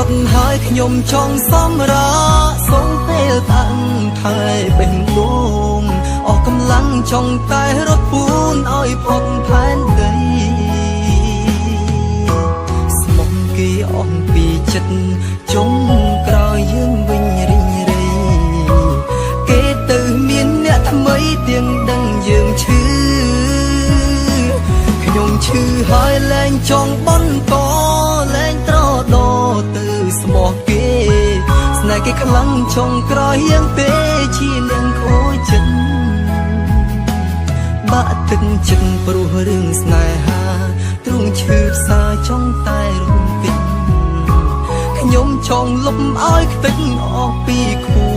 ត់ហើយខ្ញុំចង់សម្រាសូមពេលតាំងថែបេះដូងអស់កម្លាំងចង់តែរត់ពូនឲ្យផុតផែនដីស្មុំគេអស់ពីចិត្តចុងក្រោយយើងវិញរីងរៃគេទៅមានអ្នកថ្មីទាំងដឹងយើងឈឺខ្ញុំឈឺហើយលែងចង់បន្តលែងត្រដោទៅស្មោះគេស្នេហ៍គេខ្លាំងចង់ក្រោយយ៉ាងទេជានឹងខូចចិត្តបាក់ទឹកចិត្តព្រោះរឿងស្នេហាទ្រង់ឈឺផ្សាចង់តែរំកិច្ចខ្ញុំចង់លុបឲ្យខ្ទេចអស់ពីខួ